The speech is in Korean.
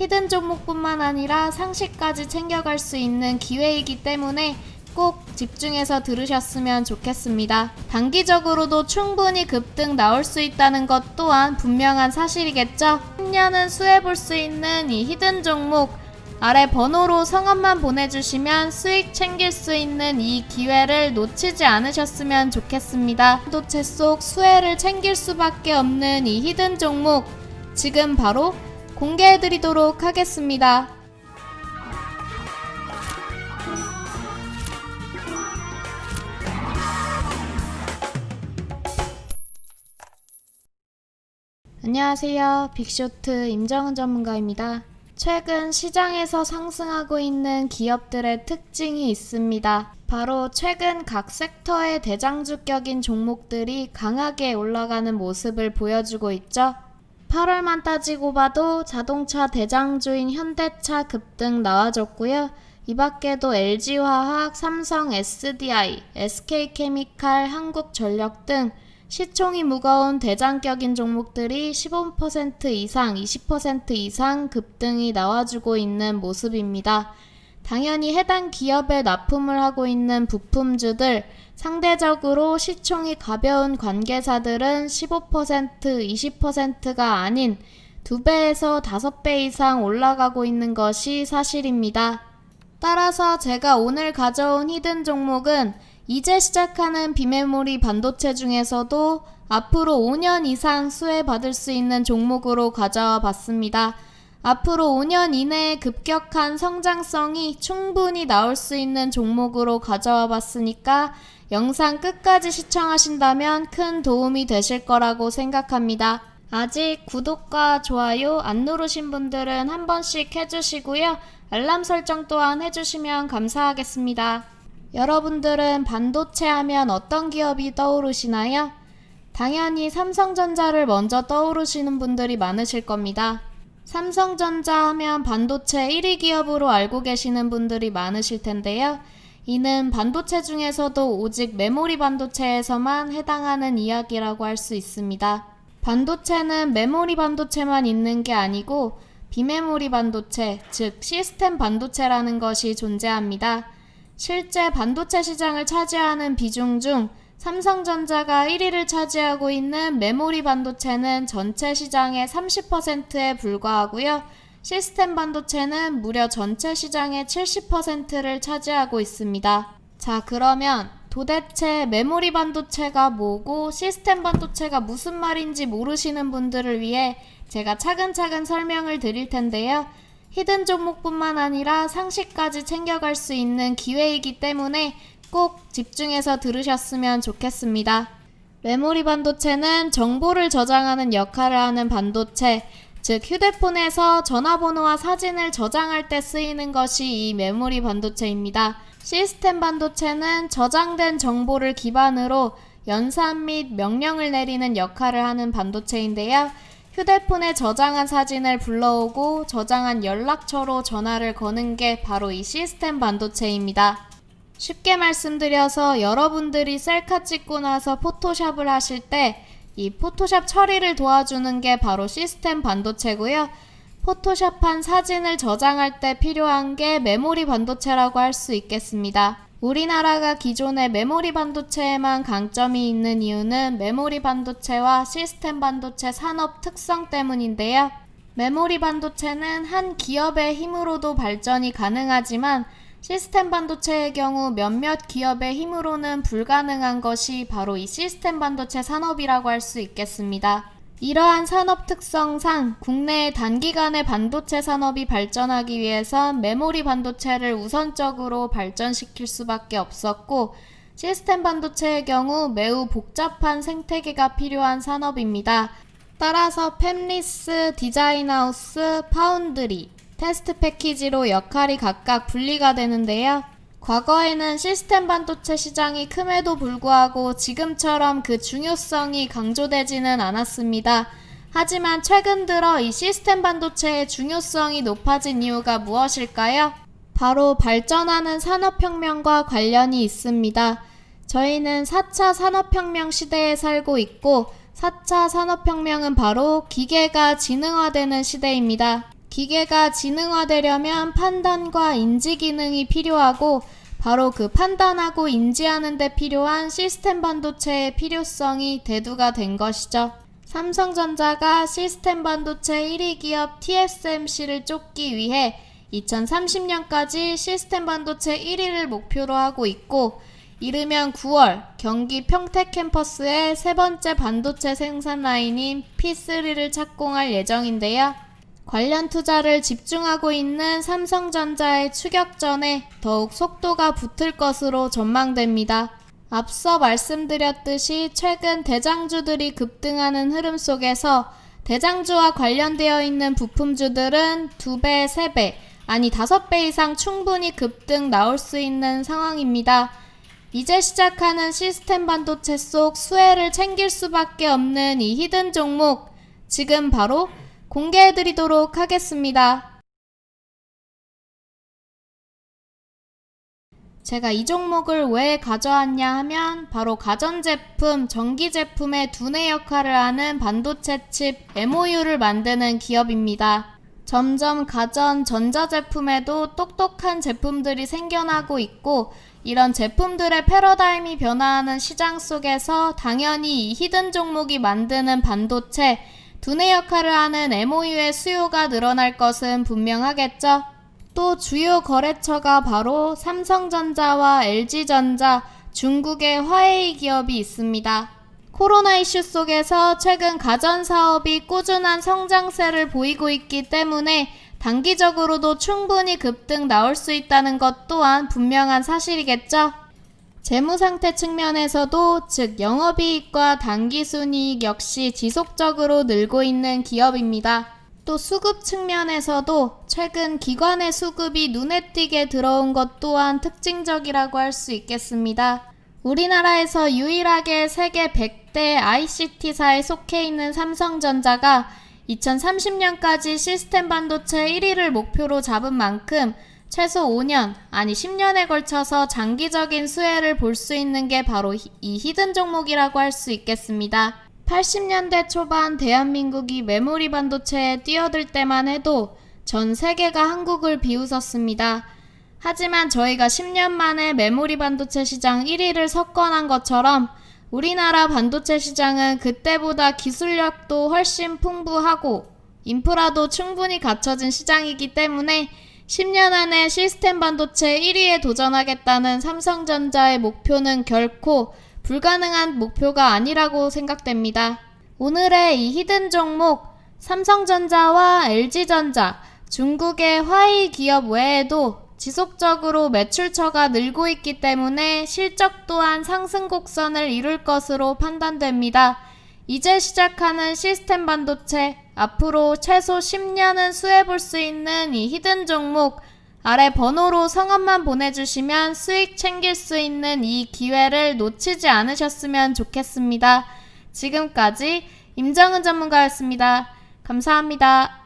히든 종목뿐만 아니라 상식까지 챙겨갈 수 있는 기회이기 때문에 꼭 집중해서 들으셨으면 좋겠습니다. 단기적으로도 충분히 급등 나올 수 있다는 것 또한 분명한 사실이겠죠? 10년은 수혜볼 수 있는 이 히든 종목, 아래 번호로 성함만 보내주시면 수익 챙길 수 있는 이 기회를 놓치지 않으셨으면 좋겠습니다. 반도체 속 수혜를 챙길 수밖에 없는 이 히든 종목, 지금 바로 공개해드리도록 하겠습니다. 안녕하세요. 빅쇼트 임정은 전문가입니다. 최근 시장에서 상승하고 있는 기업들의 특징이 있습니다. 바로 최근 각 섹터의 대장주격인 종목들이 강하게 올라가는 모습을 보여주고 있죠. 8월만 따지고 봐도 자동차 대장주인 현대차 급등 나와줬고요. 이 밖에도 LG화학, 삼성 SDI, SK케미칼, 한국전력 등 시총이 무거운 대장격인 종목들이 15% 이상, 20% 이상 급등이 나와주고 있는 모습입니다. 당연히 해당 기업에 납품을 하고 있는 부품주들, 상대적으로 시총이 가벼운 관계사들은 15%, 20%가 아닌 2배에서 5배 이상 올라가고 있는 것이 사실입니다. 따라서 제가 오늘 가져온 히든 종목은 이제 시작하는 비메모리 반도체 중에서도 앞으로 5년 이상 수혜받을 수 있는 종목으로 가져와 봤습니다. 앞으로 5년 이내에 급격한 성장성이 충분히 나올 수 있는 종목으로 가져와 봤으니까 영상 끝까지 시청하신다면 큰 도움이 되실 거라고 생각합니다. 아직 구독과 좋아요 안 누르신 분들은 한 번씩 해주시고요. 알람 설정 또한 해주시면 감사하겠습니다. 여러분들은 반도체 하면 어떤 기업이 떠오르시나요? 당연히 삼성전자를 먼저 떠오르시는 분들이 많으실 겁니다. 삼성전자 하면 반도체 1위 기업으로 알고 계시는 분들이 많으실 텐데요. 이는 반도체 중에서도 오직 메모리 반도체에서만 해당하는 이야기라고 할 수 있습니다. 반도체는 메모리 반도체만 있는 게 아니고 비메모리 반도체, 즉 시스템 반도체라는 것이 존재합니다. 실제 반도체 시장을 차지하는 비중 중 삼성전자가 1위를 차지하고 있는 메모리 반도체는 전체 시장의 30%에 불과하고요. 시스템 반도체는 무려 전체 시장의 70%를 차지하고 있습니다. 자, 그러면 도대체 메모리 반도체가 뭐고 시스템 반도체가 무슨 말인지 모르시는 분들을 위해 제가 차근차근 설명을 드릴 텐데요. 히든 종목뿐만 아니라 상식까지 챙겨갈 수 있는 기회이기 때문에 꼭 집중해서 들으셨으면 좋겠습니다. 메모리 반도체는 정보를 저장하는 역할을 하는 반도체, 즉 휴대폰에서 전화번호와 사진을 저장할 때 쓰이는 것이 이 메모리 반도체입니다. 시스템 반도체는 저장된 정보를 기반으로 연산 및 명령을 내리는 역할을 하는 반도체인데요. 휴대폰에 저장한 사진을 불러오고 저장한 연락처로 전화를 거는 게 바로 이 시스템 반도체입니다. 쉽게 말씀드려서 여러분들이 셀카 찍고 나서 포토샵을 하실 때 이 포토샵 처리를 도와주는 게 바로 시스템 반도체고요. 포토샵한 사진을 저장할 때 필요한 게 메모리 반도체라고 할 수 있겠습니다. 우리나라가 기존의 메모리 반도체에만 강점이 있는 이유는 메모리 반도체와 시스템 반도체 산업 특성 때문인데요. 메모리 반도체는 한 기업의 힘으로도 발전이 가능하지만 시스템 반도체의 경우 몇몇 기업의 힘으로는 불가능한 것이 바로 이 시스템 반도체 산업이라고 할 수 있겠습니다. 이러한 산업 특성상 국내의 단기간에 반도체 산업이 발전하기 위해선 메모리 반도체를 우선적으로 발전시킬 수밖에 없었고, 시스템 반도체의 경우 매우 복잡한 생태계가 필요한 산업입니다. 따라서 팹리스, 디자인하우스, 파운드리, 테스트 패키지로 역할이 각각 분리가 되는데요. 과거에는 시스템 반도체 시장이 큼에도 불구하고 지금처럼 그 중요성이 강조되지는 않았습니다. 하지만 최근 들어 이 시스템 반도체의 중요성이 높아진 이유가 무엇일까요? 바로 발전하는 산업혁명과 관련이 있습니다. 저희는 4차 산업혁명 시대에 살고 있고 4차 산업혁명은 바로 기계가 지능화되는 시대입니다. 기계가 지능화되려면 판단과 인지 기능이 필요하고 바로 그 판단하고 인지하는 데 필요한 시스템 반도체의 필요성이 대두가 된 것이죠. 삼성전자가 시스템 반도체 1위 기업 TSMC를 쫓기 위해 2030년까지 시스템 반도체 1위를 목표로 하고 있고, 이르면 9월 경기 평택 캠퍼스에 세 번째 반도체 생산 라인인 P3를 착공할 예정인데요. 관련 투자를 집중하고 있는 삼성전자의 추격전에 더욱 속도가 붙을 것으로 전망됩니다. 앞서 말씀드렸듯이 최근 대장주들이 급등하는 흐름 속에서 대장주와 관련되어 있는 부품주들은 2배, 3배, 아니 5배 이상 충분히 급등 나올 수 있는 상황입니다. 이제 시작하는 시스템 반도체 속 수혜를 챙길 수밖에 없는 이 히든 종목, 지금 바로 공개해드리도록 하겠습니다. 제가 이 종목을 왜 가져왔냐 하면 바로 가전제품, 전기제품의 두뇌 역할을 하는 반도체 칩 MOU를 만드는 기업입니다. 점점 가전, 전자제품에도 똑똑한 제품들이 생겨나고 있고, 이런 제품들의 패러다임이 변화하는 시장 속에서 당연히 이 히든 종목이 만드는 반도체, 두뇌 역할을 하는 MOU의 수요가 늘어날 것은 분명하겠죠. 또 주요 거래처가 바로 삼성전자와 LG전자, 중국의 화웨이 기업이 있습니다. 코로나 이슈 속에서 최근 가전사업이 꾸준한 성장세를 보이고 있기 때문에 단기적으로도 충분히 급등 나올 수 있다는 것 또한 분명한 사실이겠죠. 재무상태 측면에서도, 즉 영업이익과 당기순이익 역시 지속적으로 늘고 있는 기업입니다. 또 수급 측면에서도 최근 기관의 수급이 눈에 띄게 들어온 것 또한 특징적이라고 할 수 있겠습니다. 우리나라에서 유일하게 세계 100대 ICT사에 속해 있는 삼성전자가 2030년까지 시스템 반도체 1위를 목표로 잡은 만큼 최소 5년, 아니 10년에 걸쳐서 장기적인 수혜를 볼 수 있는 게 바로 이 히든 종목이라고 할 수 있겠습니다. 80년대 초반 대한민국이 메모리 반도체에 뛰어들 때만 해도 전 세계가 한국을 비웃었습니다. 하지만 저희가 10년 만에 메모리 반도체 시장 1위를 석권한 것처럼 우리나라 반도체 시장은 그때보다 기술력도 훨씬 풍부하고 인프라도 충분히 갖춰진 시장이기 때문에 10년 안에 시스템 반도체 1위에 도전하겠다는 삼성전자의 목표는 결코 불가능한 목표가 아니라고 생각됩니다. 오늘의 이 히든 종목, 삼성전자와 LG전자, 중국의 화웨이 기업 외에도 지속적으로 매출처가 늘고 있기 때문에 실적 또한 상승 곡선을 이룰 것으로 판단됩니다. 이제 시작하는 시스템 반도체, 앞으로 최소 10년은 수혜볼 수 있는 이 히든 종목, 아래 번호로 성함만 보내주시면 수익 챙길 수 있는 이 기회를 놓치지 않으셨으면 좋겠습니다. 지금까지 임정은 전문가였습니다. 감사합니다.